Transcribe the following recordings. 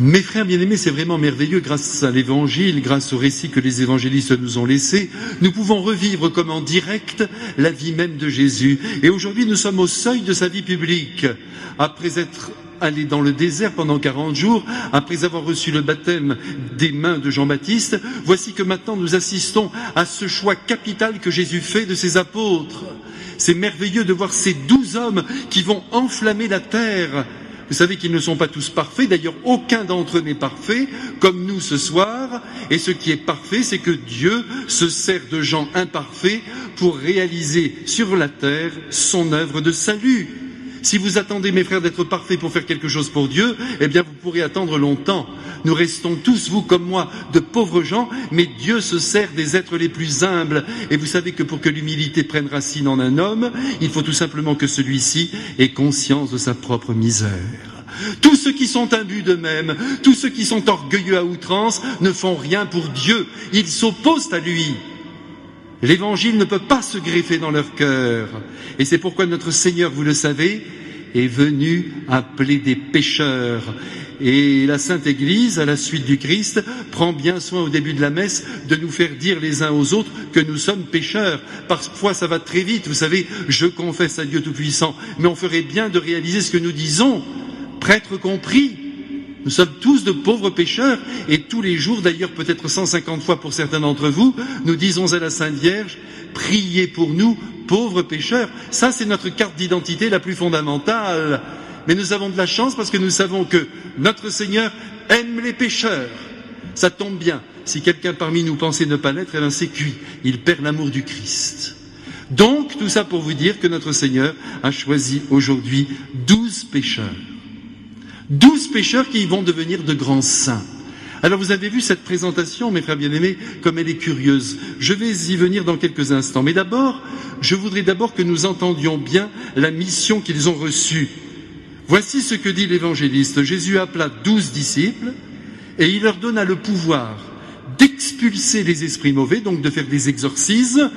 Mes frères bien-aimés, c'est vraiment merveilleux, grâce à l'Évangile, grâce au récit que les évangélistes nous ont laissé, nous pouvons revivre comme en direct la vie même de Jésus. Et aujourd'hui, nous sommes au seuil de sa vie publique. Après être allé dans le désert pendant 40 jours, après avoir reçu le baptême des mains de Jean-Baptiste, voici que maintenant nous assistons à ce choix capital que Jésus fait de ses apôtres. C'est merveilleux de voir ces 12 hommes qui vont enflammer la terre. Vous savez qu'ils ne sont pas tous parfaits, d'ailleurs aucun d'entre eux n'est parfait, comme nous ce soir, et ce qui est parfait, c'est que Dieu se sert de gens imparfaits pour réaliser sur la terre son œuvre de salut. Si vous attendez, mes frères, d'être parfaits pour faire quelque chose pour Dieu, eh bien vous pourrez attendre longtemps. Nous restons tous, vous comme moi, de pauvres gens, mais Dieu se sert des êtres les plus humbles. Et vous savez que pour que l'humilité prenne racine en un homme, il faut tout simplement que celui-ci ait conscience de sa propre misère. Tous ceux qui sont imbus d'eux-mêmes, tous ceux qui sont orgueilleux à outrance, ne font rien pour Dieu. Ils s'opposent à lui. L'Évangile ne peut pas se greffer dans leur cœur. Et c'est pourquoi notre Seigneur, vous le savez, est venu appeler des pécheurs. Et la Sainte Église, à la suite du Christ, prend bien soin au début de la messe de nous faire dire les uns aux autres que nous sommes pécheurs. Parfois ça va très vite, vous savez, je confesse à Dieu Tout-Puissant, mais on ferait bien de réaliser ce que nous disons, prêtres compris. Nous sommes tous de pauvres pécheurs, et tous les jours, d'ailleurs peut-être 150 fois pour certains d'entre vous, nous disons à la Sainte Vierge, priez pour nous, pauvres pécheurs. Ça, c'est notre carte d'identité la plus fondamentale. Mais nous avons de la chance parce que nous savons que notre Seigneur aime les pécheurs. Ça tombe bien. Si quelqu'un parmi nous pensait ne pas l'être, eh bien c'est cuit. Il perd l'amour du Christ. Donc, tout ça pour vous dire que notre Seigneur a choisi aujourd'hui 12 pécheurs. 12 pécheurs qui vont devenir de grands saints. Alors vous avez vu cette présentation, mes frères bien-aimés, comme elle est curieuse. Je vais y venir dans quelques instants. Mais d'abord, je voudrais d'abord que nous entendions bien la mission qu'ils ont reçue. Voici ce que dit l'évangéliste. Jésus appela 12 disciples et il leur donna le pouvoir d'expulser les esprits mauvais, donc de faire des exorcismes,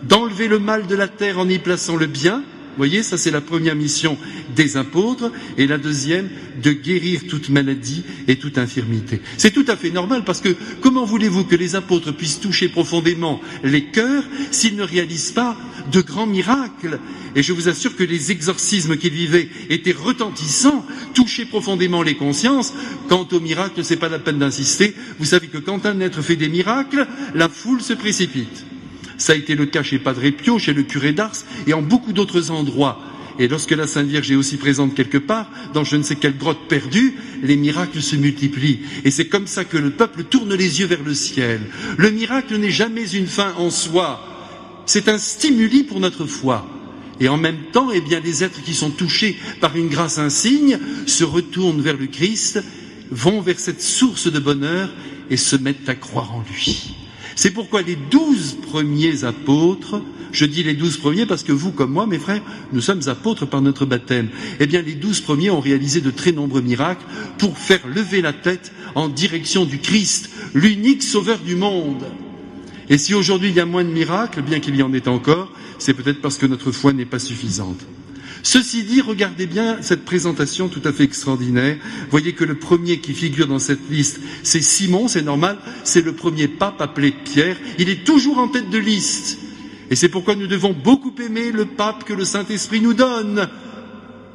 d'enlever le mal de la terre en y plaçant le bien. Vous voyez, ça c'est la première mission des apôtres, et la deuxième, de guérir toute maladie et toute infirmité. C'est tout à fait normal, parce que comment voulez-vous que les apôtres puissent toucher profondément les cœurs s'ils ne réalisent pas de grands miracles? Et je vous assure que les exorcismes qu'ils vivaient étaient retentissants, touchaient profondément les consciences. Quant aux miracles, c'est pas la peine d'insister. Vous savez que quand un être fait des miracles, la foule se précipite. Ça a été le cas chez Padre Pio, chez le curé d'Ars et en beaucoup d'autres endroits. Et lorsque la Sainte Vierge est aussi présente quelque part, dans je ne sais quelle grotte perdue, les miracles se multiplient. Et c'est comme ça que le peuple tourne les yeux vers le ciel. Le miracle n'est jamais une fin en soi. C'est un stimuli pour notre foi. Et en même temps, eh bien, les êtres qui sont touchés par une grâce insigne se retournent vers le Christ, vont vers cette source de bonheur et se mettent à croire en lui. C'est pourquoi les 12 premiers apôtres, je dis les 12 premiers parce que vous comme moi, mes frères, nous sommes apôtres par notre baptême. Eh bien, les 12 premiers ont réalisé de très nombreux miracles pour faire lever la tête en direction du Christ, l'unique sauveur du monde. Et si aujourd'hui il y a moins de miracles, bien qu'il y en ait encore, c'est peut-être parce que notre foi n'est pas suffisante. Ceci dit, regardez bien cette présentation tout à fait extraordinaire. Voyez que le premier qui figure dans cette liste, c'est Simon, c'est normal, c'est le premier pape appelé Pierre. Il est toujours en tête de liste. Et c'est pourquoi nous devons beaucoup aimer le pape que le Saint-Esprit nous donne.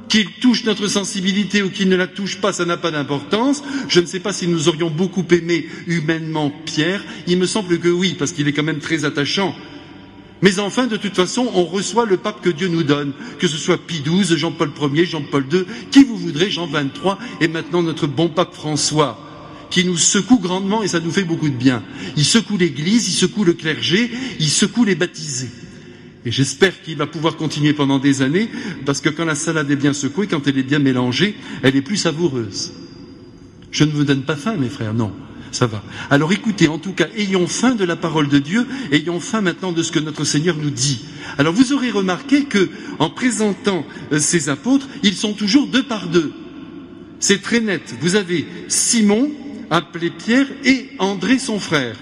Qu'il touche notre sensibilité ou qu'il ne la touche pas, ça n'a pas d'importance. Je ne sais pas si nous aurions beaucoup aimé humainement Pierre. Il me semble que oui, parce qu'il est quand même très attachant. Mais enfin, de toute façon, on reçoit le pape que Dieu nous donne, que ce soit Pie XII, Jean-Paul Ier, Jean-Paul II, qui vous voudrez, Jean XXIII, et maintenant notre bon pape François, qui nous secoue grandement et ça nous fait beaucoup de bien. Il secoue l'Église, il secoue le clergé, il secoue les baptisés. Et j'espère qu'il va pouvoir continuer pendant des années, parce que quand la salade est bien secouée, quand elle est bien mélangée, elle est plus savoureuse. Je ne vous donne pas faim, mes frères, non. Ça va. Alors écoutez, en tout cas, ayons faim de la parole de Dieu, ayons faim maintenant de ce que notre Seigneur nous dit. Alors vous aurez remarqué que, en présentant ces apôtres, ils sont toujours 2 par 2. C'est très net. Vous avez Simon, appelé Pierre, et André, son frère.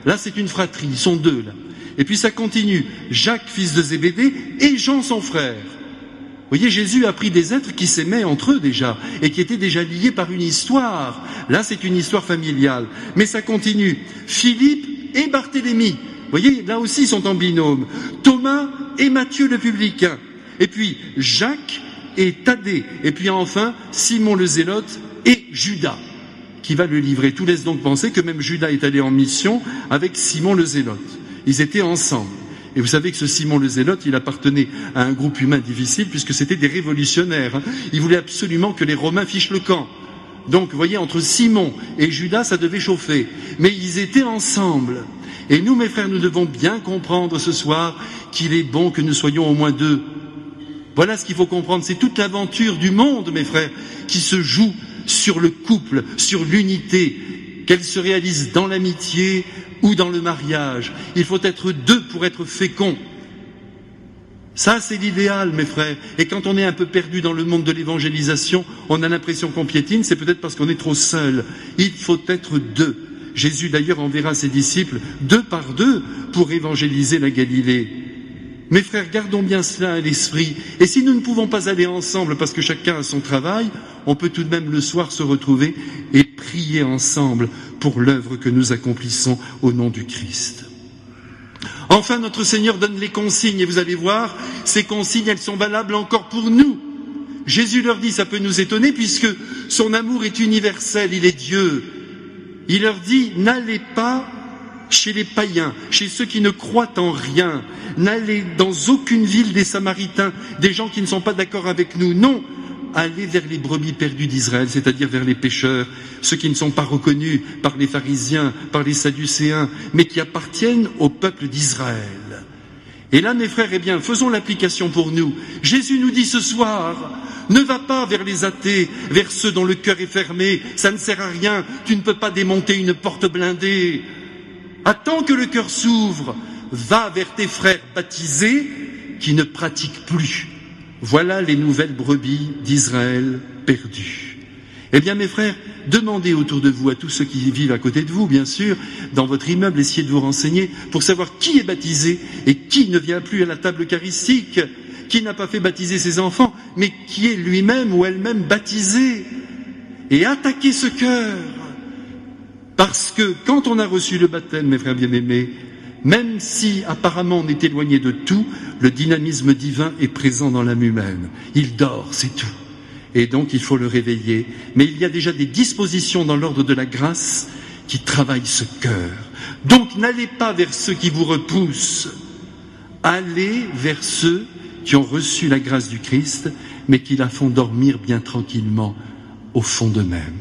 Là, c'est une fratrie, ils sont 2, là. Et puis ça continue. Jacques, fils de Zébédée, et Jean, son frère. Vous voyez, Jésus a pris des êtres qui s'aimaient entre eux déjà, et qui étaient déjà liés par une histoire. Là, c'est une histoire familiale. Mais ça continue. Philippe et Barthélemy. Vous voyez, là aussi, ils sont en binôme. Thomas et Matthieu le publicain. Et puis, Jacques et Thaddée. Et puis enfin, Simon le Zélote et Judas, qui va le livrer. Tout laisse donc penser que même Judas est allé en mission avec Simon le Zélote. Ils étaient ensemble. Et vous savez que ce Simon le Zélote, il appartenait à un groupe humain difficile puisque c'était des révolutionnaires. Ils voulaient absolument que les Romains fichent le camp. Donc, vous voyez, entre Simon et Judas, ça devait chauffer. Mais ils étaient ensemble. Et nous, mes frères, nous devons bien comprendre ce soir qu'il est bon que nous soyons au moins deux. Voilà ce qu'il faut comprendre. C'est toute l'aventure du monde, mes frères, qui se joue sur le couple, sur l'unité, qu'elle se réalise dans l'amitié ou dans le mariage. Il faut être deux pour être fécond. Ça, c'est l'idéal, mes frères. Et quand on est un peu perdu dans le monde de l'évangélisation, on a l'impression qu'on piétine, c'est peut-être parce qu'on est trop seul. Il faut être deux. Jésus, d'ailleurs, enverra ses disciples deux par deux pour évangéliser la Galilée. Mes frères, gardons bien cela à l'esprit. Et si nous ne pouvons pas aller ensemble parce que chacun a son travail, on peut tout de même le soir se retrouver et prier ensemble pour l'œuvre que nous accomplissons au nom du Christ. Enfin, notre Seigneur donne les consignes et vous allez voir, ces consignes, elles sont valables encore pour nous. Jésus leur dit, ça peut nous étonner puisque son amour est universel, il est Dieu. Il leur dit, n'allez pas chez les païens, chez ceux qui ne croient en rien, n'allez dans aucune ville des Samaritains, des gens qui ne sont pas d'accord avec nous, non, allez vers les brebis perdues d'Israël, c'est-à-dire vers les pécheurs, ceux qui ne sont pas reconnus par les pharisiens, par les sadducéens, mais qui appartiennent au peuple d'Israël. Et là, mes frères, eh bien, faisons l'application pour nous. Jésus nous dit ce soir, ne va pas vers les athées, vers ceux dont le cœur est fermé, ça ne sert à rien, tu ne peux pas démonter une porte blindée. Attends que le cœur s'ouvre, va vers tes frères baptisés qui ne pratiquent plus. Voilà les nouvelles brebis d'Israël perdues. Eh bien, mes frères, demandez autour de vous, à tous ceux qui vivent à côté de vous, bien sûr, dans votre immeuble, essayez de vous renseigner pour savoir qui est baptisé et qui ne vient plus à la table eucharistique, qui n'a pas fait baptiser ses enfants, mais qui est lui-même ou elle-même baptisé. Et attaquez ce cœur. Parce que quand on a reçu le baptême, mes frères bien-aimés, même si apparemment on est éloigné de tout, le dynamisme divin est présent dans l'âme humaine. Il dort, c'est tout. Et donc il faut le réveiller. Mais il y a déjà des dispositions dans l'ordre de la grâce qui travaillent ce cœur. Donc n'allez pas vers ceux qui vous repoussent. Allez vers ceux qui ont reçu la grâce du Christ, mais qui la font dormir bien tranquillement au fond d'eux-mêmes.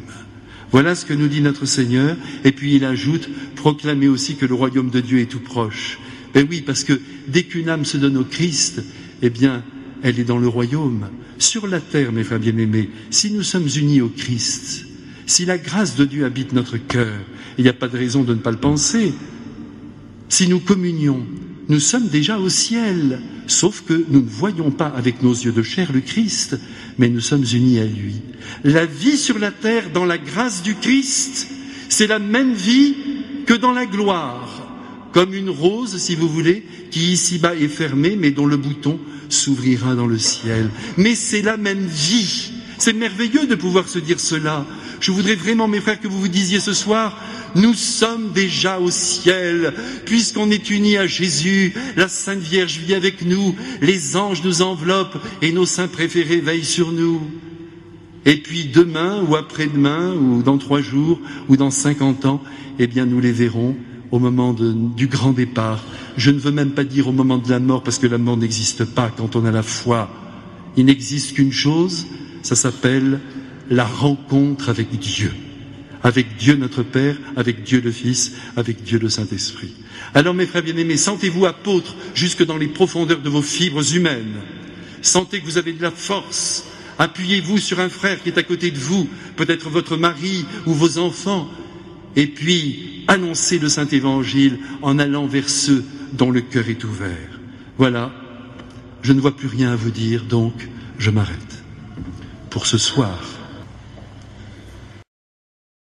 Voilà ce que nous dit notre Seigneur, et puis il ajoute, proclamez aussi que le royaume de Dieu est tout proche. Ben oui, parce que dès qu'une âme se donne au Christ, eh bien, elle est dans le royaume. Sur la terre, mes frères bien-aimés, si nous sommes unis au Christ, si la grâce de Dieu habite notre cœur, il n'y a pas de raison de ne pas le penser. Si nous communions, nous sommes déjà au ciel, sauf que nous ne voyons pas avec nos yeux de chair le Christ, mais nous sommes unis à lui. La vie sur la terre dans la grâce du Christ, c'est la même vie que dans la gloire, comme une rose, si vous voulez, qui ici-bas est fermée, mais dont le bouton s'ouvrira dans le ciel. Mais c'est la même vie. C'est merveilleux de pouvoir se dire cela. Je voudrais vraiment, mes frères, que vous vous disiez ce soir, nous sommes déjà au ciel, puisqu'on est unis à Jésus, la Sainte Vierge vit avec nous, les anges nous enveloppent et nos saints préférés veillent sur nous. Et puis demain ou après-demain ou dans 3 jours ou dans 50 ans, eh bien nous les verrons au moment du grand départ. Je ne veux même pas dire au moment de la mort, parce que la mort n'existe pas quand on a la foi. Il n'existe qu'une chose, ça s'appelle la rencontre avec Dieu. Avec Dieu notre Père, avec Dieu le Fils, avec Dieu le Saint-Esprit. Alors mes frères bien-aimés, sentez-vous apôtres jusque dans les profondeurs de vos fibres humaines. Sentez que vous avez de la force. Appuyez-vous sur un frère qui est à côté de vous, peut-être votre mari ou vos enfants, et puis annoncez le Saint-Évangile en allant vers ceux dont le cœur est ouvert. Voilà, je ne vois plus rien à vous dire, donc je m'arrête pour ce soir.